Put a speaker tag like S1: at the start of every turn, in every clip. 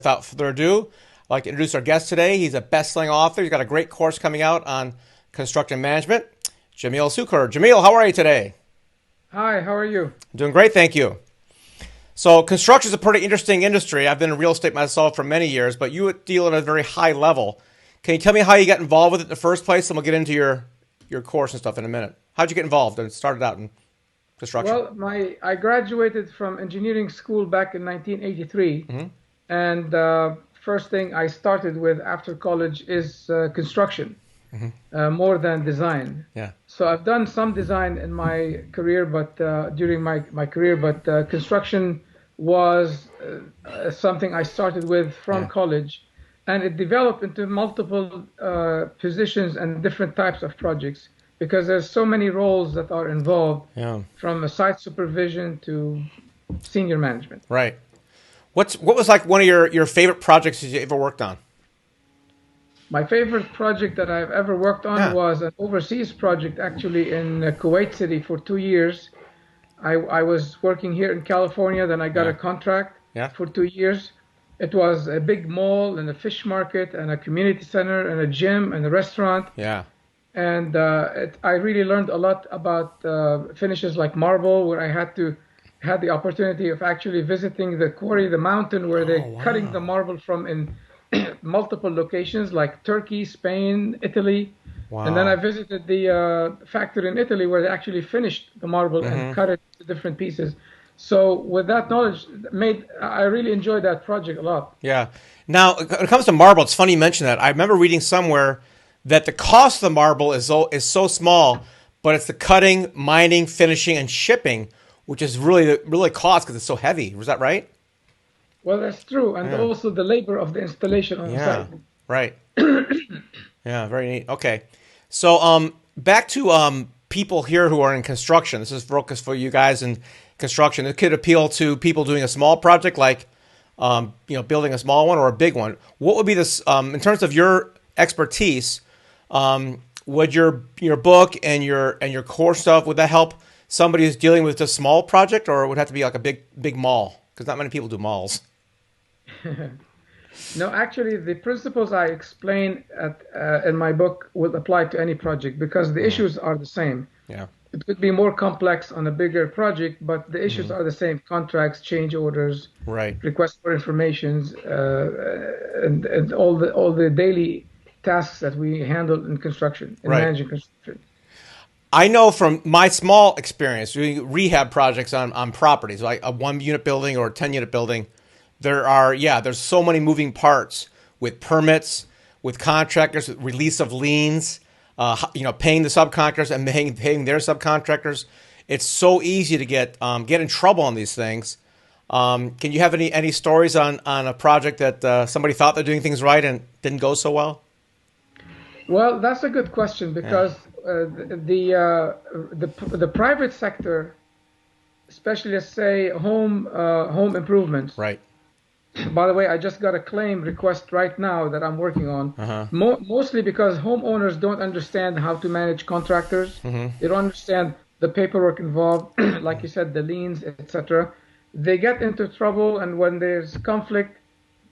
S1: Without further ado, I'd like to introduce our guest today. He's a best-selling author. He's got a great course coming out on construction management. Jamil Soucar. Jamil, how are you today?
S2: Hi, how are you?
S1: I'm doing great, thank you. So construction is a pretty interesting industry. I've been in real estate myself for many years, but you deal at a very high level. Can you tell me how you got involved with it in the first place? And we'll get into your course and stuff in a minute. How'd you get involved and started out in construction?
S2: Well, my I graduated from engineering school back in 1983,
S1: Hmm.
S2: and first thing I started with after college is construction, more than design.
S1: Yeah,
S2: So I've done some design in my career, but during my career, but construction was something I started with from
S1: yeah,
S2: college, and it developed into multiple positions and different types of projects because there's so many roles that are involved,
S1: yeah.
S2: from a site supervision to senior management.
S1: Right. What was like one of your favorite projects you ever worked on?
S2: My favorite project that I've ever worked on
S1: Yeah,
S2: was an overseas project, actually in Kuwait City for 2 years. I was working here in California, then I got
S1: yeah,
S2: a contract
S1: yeah,
S2: for 2 years. It was a big mall and a fish market and a community center and a gym and a restaurant.
S1: yeah.
S2: And I really learned a lot about finishes like marble, where I had the opportunity of actually visiting the quarry, the mountain where
S1: Oh,
S2: they're cutting the
S1: wow.
S2: marble from in multiple locations like Turkey, Spain, Italy. And then I
S1: Wow.
S2: visited the factory in Italy where they actually finished the marble and
S1: Hmm.
S2: cut it to different pieces. So with that knowledge, made I really enjoyed that project a lot.
S1: Yeah. Now, when it comes to marble, it's funny you mention that. I remember reading somewhere that the cost of the marble is so small, but it's the cutting, mining, finishing, and shipping, which is really cost because it's so heavy. Was that right?
S2: Well, that's true, and
S1: Yeah.
S2: also the labor of the installation on
S1: Yeah.
S2: site.
S1: Right. Yeah. Very neat. Okay. So, back to people here who are in construction. This is focused for you guys in construction. It could appeal to people doing a small project like building a small one or a big one. What would be this in terms of your expertise? Would your book and your core stuff would that help somebody who's dealing with a small project, or it would have to be like a big mall? Because not many people do malls.
S2: No, actually, the principles I explain in my book will apply to any project because the
S1: Hmm.
S2: issues are the same.
S1: Yeah.
S2: It could be more complex on a bigger project, but the issues
S1: Hmm.
S2: are the same: contracts, change orders,
S1: Right.
S2: requests for informations, and all the daily tasks that we handle in construction, in
S1: Right.
S2: managing construction.
S1: I know from my small experience doing rehab projects on properties, like a 1 unit building or a 10 unit building, there's so many moving parts with permits, with contractors, with release of liens, paying the subcontractors and paying their subcontractors. It's so easy to get in trouble on these things. Can you have any stories on a project that somebody thought they're doing things right and didn't go so well?
S2: Well, that's a good question
S1: Yeah.
S2: because the private sector, especially let's say home improvements.
S1: Right.
S2: By the way, I just got a claim request right now that I'm working on,
S1: Uh huh.
S2: mostly because homeowners don't understand how to manage contractors.
S1: Hmm.
S2: They don't understand the paperwork involved, like you said, the liens, etc. They get into trouble, and when there's conflict,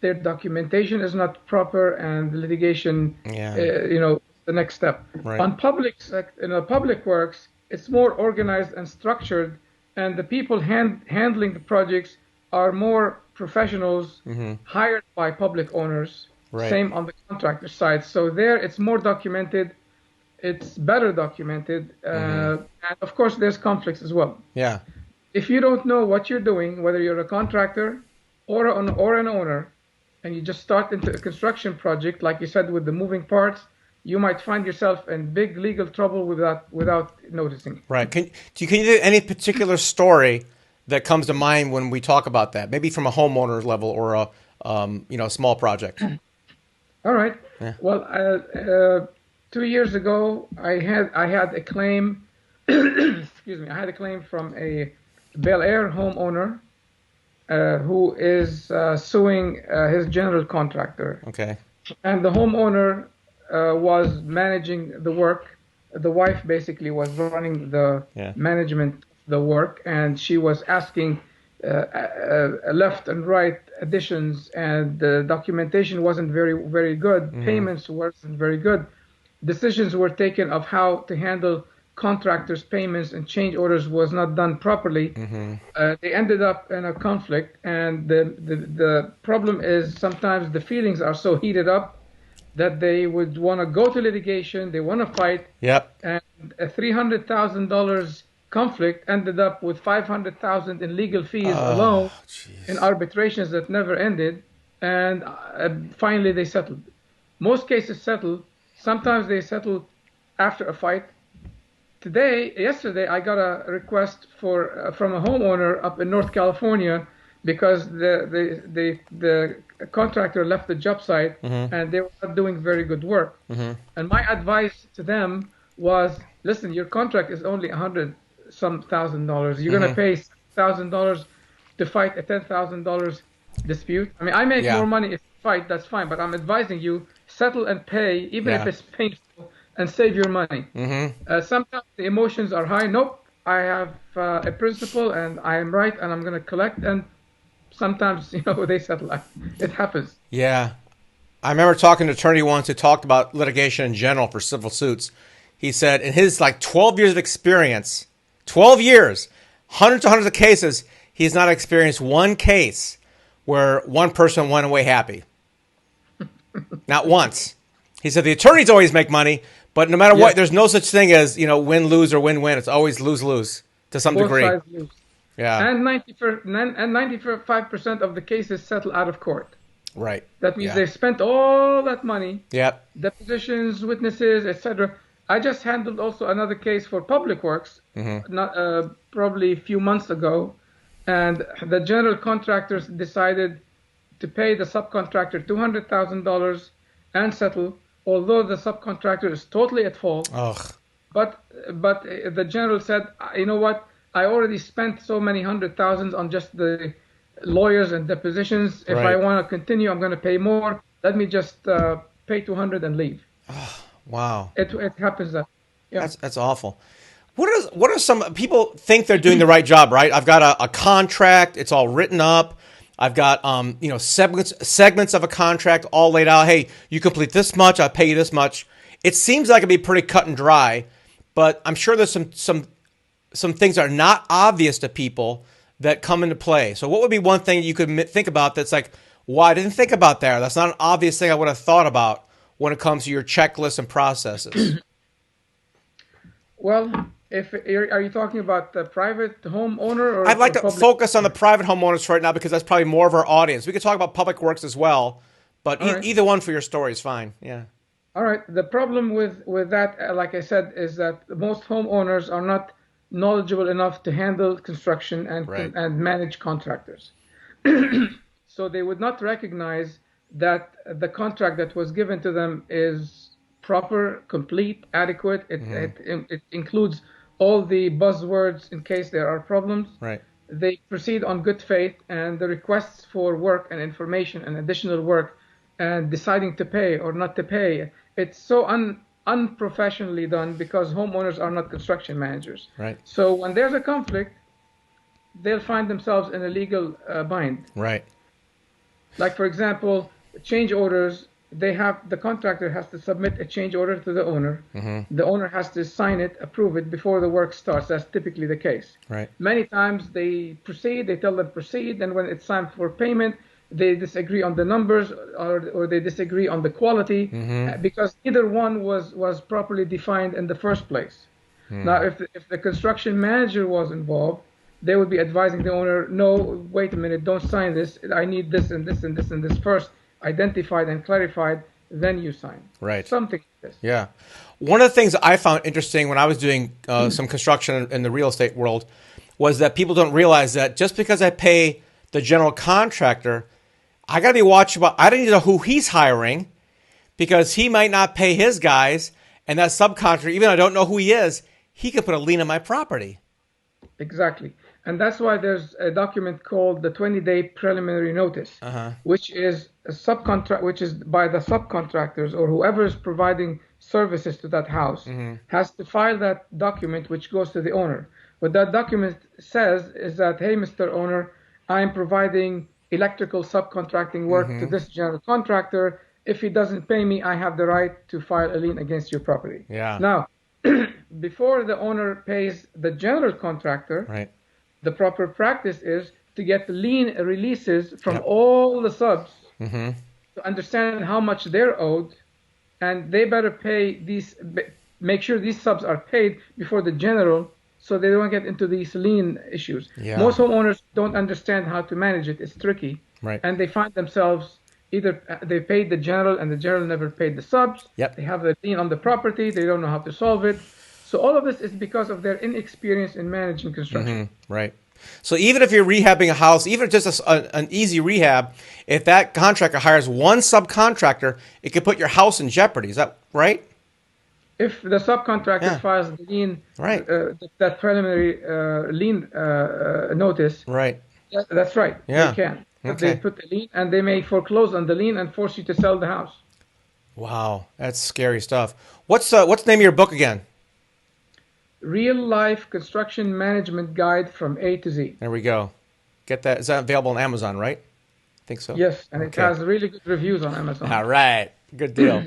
S2: their documentation is not proper, and the litigation,
S1: Yeah.
S2: the next step.
S1: Right.
S2: On public works, it's more organized and structured, and the people handling the projects are more professionals
S1: Hmm.
S2: hired by public owners.
S1: Right.
S2: Same on the contractor side. So there, it's more documented, it's better documented,
S1: Hmm.
S2: and of course, there's conflicts as well.
S1: Yeah.
S2: If you don't know what you're doing, whether you're a contractor or an owner, and you just start into a construction project, like you said, with the moving parts, you might find yourself in big legal trouble without noticing.
S1: Right. Can you do any particular story that comes to mind when we talk about that? Maybe from a homeowner's level or a small project.
S2: All right.
S1: Yeah.
S2: Well, 2 years ago, I had a claim. Excuse me. I had a claim from a Bel Air homeowner who is suing his general contractor,
S1: Okay.
S2: and the homeowner was managing the work. The wife basically was running the
S1: Yeah.
S2: management of the work, and she was asking left and right additions, and the documentation wasn't very good. Payments wasn't very good. Decisions were taken of how to handle contractors' payments and change orders was not done properly. They ended up in a conflict, and the problem is sometimes the feelings are so heated up that they would want to go to litigation, they want to fight,
S1: Yep.
S2: and a $300,000 conflict ended up with $500,000 in legal fees alone, in arbitrations that never ended, and finally they settled. Most cases settle. Sometimes they settle after a fight. Yesterday, I got a request from a homeowner up in North California because the contractor left the job site and they were not doing very good work. And my advice to them was, listen, your contract is only $100-some thousand. You're going to pay $1,000 to fight a $10,000 dispute. I mean, I make more money if you fight, that's fine, but I'm advising you, settle and pay, even if it's painful, and save your money. Sometimes the emotions are high. Nope, I have a principle and I am right and I'm going to collect. And sometimes, they settle. It happens.
S1: Yeah. I remember talking to an attorney once who talked about litigation in general for civil suits. He said in his 12 years of experience, 12 years, hundreds of cases, he's not experienced one case where one person went away happy. Not once. He said the attorneys always make money, but no matter what, there's no such thing as, win-lose or win-win. It's always lose-lose to some degree.
S2: Both sides lose.
S1: Yeah.
S2: And 95% of the cases settle out of court.
S1: Right.
S2: That means they spent all that money.
S1: Yep.
S2: Depositions, witnesses, etc. I just handled also another case for Public Works, probably a few months ago, and the general contractors decided to pay the subcontractor $200,000 and settle, although the subcontractor is totally at fault.
S1: Ugh.
S2: But the general said, you know what? I already spent so many hundred thousands on just the lawyers and depositions. If I want to continue, I'm going to pay more. Let me just pay $200 and leave.
S1: Oh, wow.
S2: It happens that. Yeah.
S1: That's awful. What are some people think they're doing the right job, right? I've got a contract. It's all written up. I've got segments of a contract all laid out. Hey, you complete this much, I'll pay you this much. It seems like it'd be pretty cut and dry, but I'm sure there's some things that are not obvious to people that come into play. So what would be one thing you could think about that's like, well, I didn't think about that. That's not an obvious thing I would have thought about when it comes to your checklists and processes.
S2: Well, are you talking about the private homeowner? Or
S1: I'd like to focus on the private homeowners right now because that's probably more of our audience. We could talk about public works as well, but either one for your story is fine. Yeah.
S2: All right. The problem with that, like I said, is that most homeowners are not knowledgeable enough to handle construction and manage contractors. So they would not recognize that the contract that was given to them is proper, complete, adequate. It includes all the buzzwords in case there are problems.
S1: Right.
S2: They proceed on good faith, and the requests for work and information and additional work and deciding to pay or not to pay, it's so unprofessionally done because homeowners are not construction managers.
S1: Right.
S2: So when there's a conflict, they'll find themselves in a legal bind.
S1: Right.
S2: Like, for example, change orders. The contractor has to submit a change order to the owner. The owner has to sign it, approve it before the work starts. That's typically the case.
S1: Right. Many
S2: Many times they tell them proceed, and when it's time for payment, they disagree on the numbers or they disagree on the quality because either one was properly defined in the first place. Now, if the construction manager was involved, they would be advising the owner, no, wait a minute, don't sign this. I need this and this and this and this first identified and clarified, then you sign.
S1: Right.
S2: Something like this.
S1: Yeah. One of the things I found interesting when I was doing some construction in the real estate world was that people don't realize that just because I pay the general contractor, I got to be watching about, I don't need to know who he's hiring because he might not pay his guys, and that subcontractor, even though I don't know who he is, he could put a lien on my property.
S2: Exactly. And that's why there's a document called the 20-day preliminary notice, which is which is by the subcontractors or whoever is providing services to that house has to file that document, which goes to the owner. What that document says is that, hey, Mr. Owner, I'm providing electrical subcontracting work to this general contractor. If he doesn't pay me, I have the right to file a lien against your property.
S1: Yeah.
S2: Now, before the owner pays the general contractor,
S1: Right.
S2: the proper practice is to get lien releases from
S1: Yep.
S2: all the subs
S1: Mm-hmm.
S2: to understand how much they're owed, and they better pay these, make sure these subs are paid before the general, so they don't get into these lien issues.
S1: Yeah.
S2: Most homeowners don't understand how to manage it. It's tricky.
S1: Right.
S2: And they find themselves either they paid the general and the general never paid the subs.
S1: Yep.
S2: They have a lien on the property. They don't know how to solve it. So all of this is because of their inexperience in managing construction.
S1: Right. So even if you're rehabbing a house, even just an easy rehab, if that contractor hires one subcontractor, it could put your house in jeopardy. Is that right?
S2: If the subcontractor files the lien,
S1: right,
S2: that preliminary lien notice,
S1: right,
S2: that's right.
S1: Yeah.
S2: They can.
S1: Okay.
S2: They put the lien, and they may foreclose on the lien and force you to sell the house.
S1: Wow, that's scary stuff. What's the name of your book again?
S2: Real Life Construction Management Guide from A to Z.
S1: There we go. Get that. Is that available on Amazon, right? I think so.
S2: Yes, and it has really good reviews on Amazon.
S1: All right. Good deal.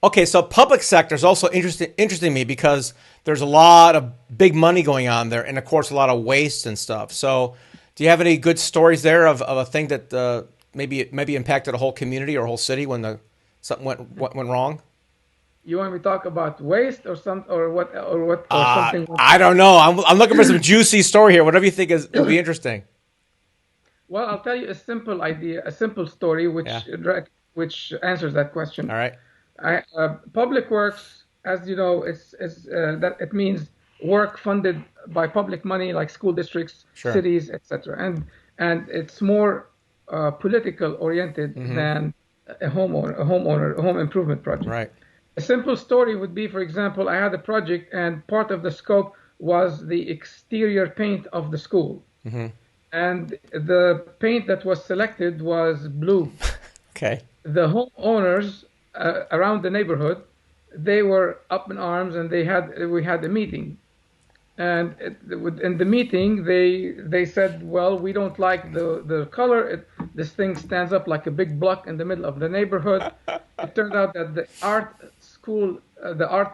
S1: Okay, so public sector is also interesting to me because there's a lot of big money going on there, and of course a lot of waste and stuff. So, do you have any good stories there of a thing that maybe impacted a whole community or a whole city when something went wrong?
S2: You want me to talk about waste or something?
S1: I don't know. I'm looking for some juicy story here. Whatever you think will be interesting.
S2: Well, I'll tell you a simple idea, a simple story, which answers that question.
S1: All right.
S2: Public works, as you know, that it means work funded by public money, like school districts, cities, etc. And it's more political oriented than a home improvement project.
S1: Right.
S2: A simple story would be, for example, I had a project, and part of the scope was the exterior paint of the school. And the paint that was selected was blue.
S1: Okay.
S2: The homeowners around the neighborhood, they were up in arms, and we had a meeting. And in the meeting, they said, well, we don't like the color. This thing stands up like a big block in the middle of the neighborhood. It turned out that the art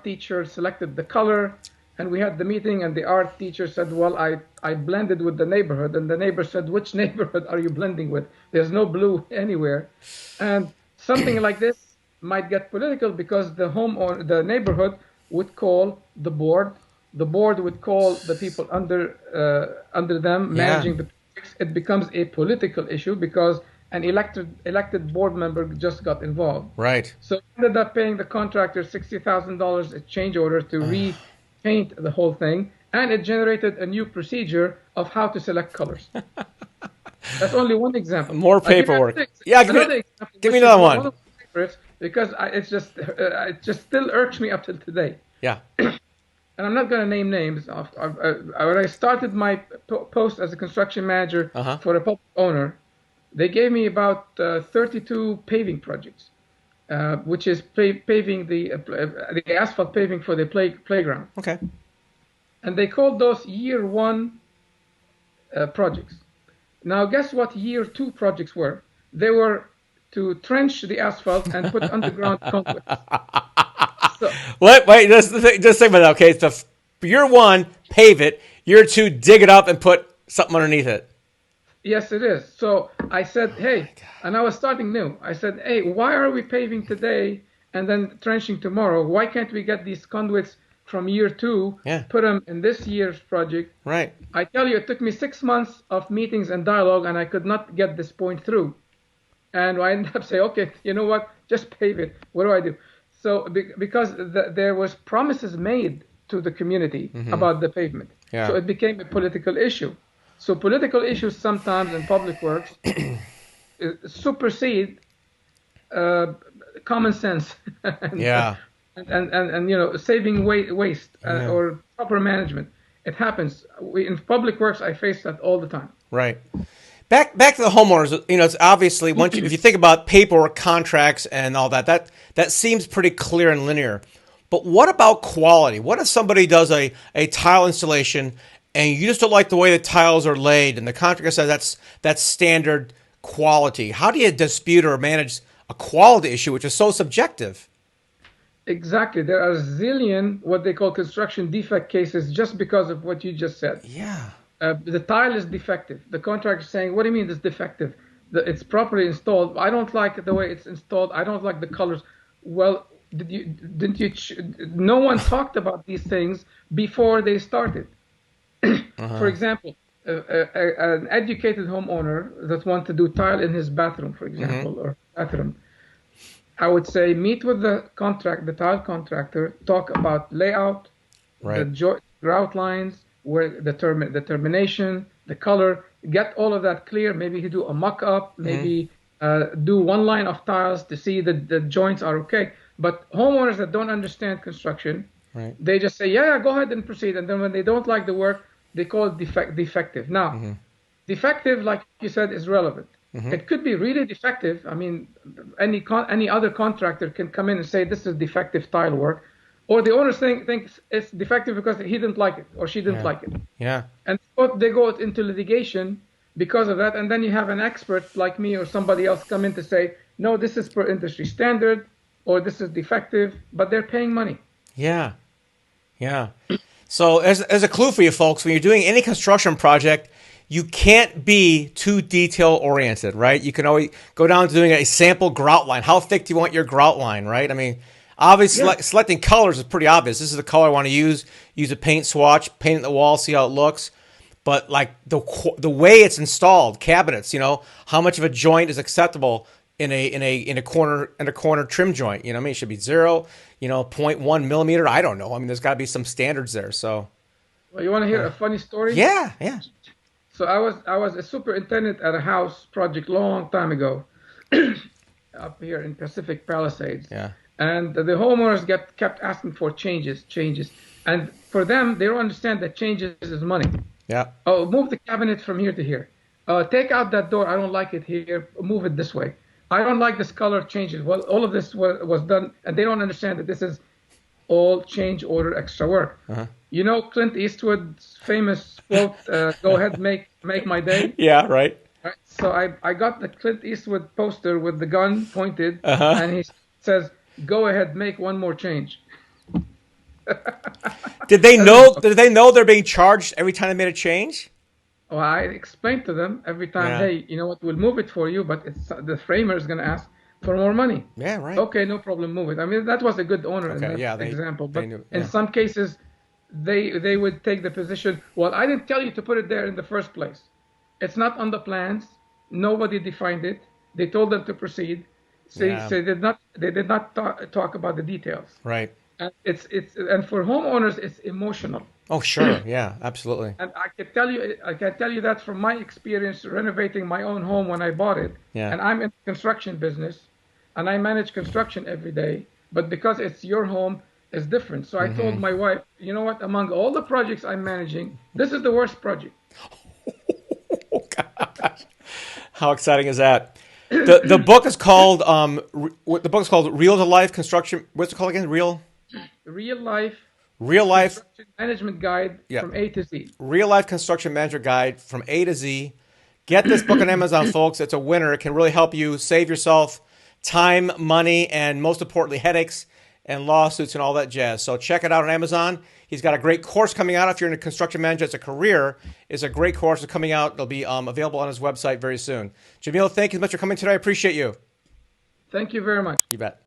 S2: teacher selected the color, and we had the meeting, and the art teacher said, well, I blended with the neighborhood. And the neighbor said, which neighborhood are you blending with? There's no blue anywhere. And something like this might get political because the neighborhood would call the board. The board would call the people under them managing the projects. It becomes a political issue because an elected board member just got involved.
S1: Right.
S2: So ended up paying the contractor $60,000 a change order to repaint the whole thing, and it generated a new procedure of how to select colors. That's only one example.
S1: More paperwork. Give me another one.
S2: One of my favorites, because it just still irks me up till today.
S1: Yeah.
S2: And I'm not going to name names. When I started my post as a construction manager for a public owner, they gave me about 32 paving projects, which is paving the asphalt paving for the playground.
S1: Okay.
S2: And they called those year one projects. Now, guess what year two projects were? They were to trench the asphalt and put underground conduits. So,
S1: wait, just think about that. Okay, so year one, pave it. Year two, dig it up and put something underneath it.
S2: Yes, it is. So I said, hey, and I was starting new. I said, hey, why are we paving today and then trenching tomorrow? Why can't we get these conduits from year two, put them in this year's project?
S1: Right.
S2: I tell you, it took me 6 months of meetings and dialogue, and I could not get this point through. And I ended up saying, okay, you know what? Just pave it. What do I do? So because there was promises made to the community about the pavement.
S1: Yeah.
S2: So it became a political issue. So political issues sometimes in public works supersede common sense and saving waste or proper management. It happens. In public works, I face that all the time.
S1: Right. Back to the homeowners. It's obviously if you think about paperwork, contracts, and all that seems pretty clear and linear. But what about quality? What if somebody does a tile installation and you just don't like the way the tiles are laid, and the contractor says that's standard quality. How do you dispute or manage a quality issue, which is so subjective?
S2: Exactly. There are a zillion what they call construction defect cases just because of what you just said.
S1: Yeah.
S2: The tile is defective. The contractor is saying, "What do you mean it's defective? It's properly installed. I don't like the way it's installed. I don't like the colors." Well, didn't you? No one talked about these things before they started. For example, an educated homeowner that wants to do tile in his bathroom, for example, or bathroom, I would say meet with the tile contractor, talk about layout,
S1: Right.
S2: the grout lines, where the termination, the color, get all of that clear. Maybe he do a mock-up, maybe do one line of tiles to see that the joints are okay. But homeowners that don't understand construction,
S1: Right.
S2: they just say, yeah, go ahead and proceed. And then when they don't like the work, they call it defective. Now, defective, like you said, is relevant. It could be really defective. I mean, any other contractor can come in and say this is defective tile work, or the owner thinks it's defective because he didn't like it or she didn't like it.
S1: Yeah.
S2: And so they go into litigation because of that. And then you have an expert like me or somebody else come in to say, no, this is per industry standard, or this is defective, but they're paying money.
S1: Yeah. Yeah. So as a clue for you folks, when you're doing any construction project, you can't be too detail oriented, right? You can always go down to doing a sample grout line. How thick do you want your grout line, right? I mean, obviously selecting colors is pretty obvious. This is the color I want to use. Use a paint swatch, paint it the wall, see how it looks. But like the way it's installed, cabinets, how much of a joint is acceptable in a corner trim joint? You know what I mean? It should be 0, 0.1 millimeter. I don't know. I mean, there's got to be some standards there. So,
S2: well, you want to hear a funny story?
S1: Yeah, yeah.
S2: So I was a superintendent at a house project long time ago, up here in Pacific Palisades.
S1: Yeah.
S2: And the homeowners kept asking for changes, and for them, they don't understand that changes is money.
S1: Yeah.
S2: Oh, move the cabinet from here to here. Take out that door. I don't like it here. Move it this way. I don't like this color. Change it. Well, all of this was done, and they don't understand that this is all change order extra work. You know Clint Eastwood's famous quote, "Go ahead, make my day."
S1: Yeah, right.
S2: Right. So I got the Clint Eastwood poster with the gun pointed, and he says, "Go ahead, make one more change."
S1: Did they know? Did they know they're being charged every time they made a change?
S2: Well, I explained to them every time,
S1: Yeah.
S2: hey, you know what? We'll move it for you, but the framer is going to ask for more money.
S1: Yeah, right.
S2: Okay, no problem, move it. I mean, that was a good owner in
S1: Okay,
S2: that
S1: yeah,
S2: example.
S1: they
S2: But
S1: knew,
S2: in
S1: yeah.
S2: some cases, they would take the position, well, I didn't tell you to put it there in the first place. It's not on the plans. Nobody defined it. They told them to proceed.
S1: Yeah.
S2: So they did not talk about the details.
S1: Right.
S2: And and for homeowners, it's emotional.
S1: Oh, sure. Yeah, absolutely.
S2: And I can tell you that from my experience renovating my own home when I bought it.
S1: Yeah.
S2: And I'm in the construction business, and I manage construction every day. But because it's your home, it's different. So I told my wife, you know what? Among all the projects I'm managing, this is the worst project.
S1: Oh, gosh. How exciting is that? The book is called the book is called Real to Life Construction. What's it called again? Real
S2: Real
S1: Life
S2: construction management guide from A to Z.
S1: Real Life Construction Manager Guide from A to Z. Get this book on Amazon, folks. It's a winner. It can really help you save yourself time, money, and most importantly, headaches and lawsuits and all that jazz. So check it out on Amazon. He's got a great course coming out. If you're in a construction manager, it's a career. It's a great course coming out. It'll be available on his website very soon. Jamil, thank you so much for coming today. I appreciate you.
S2: Thank you very much.
S1: You bet.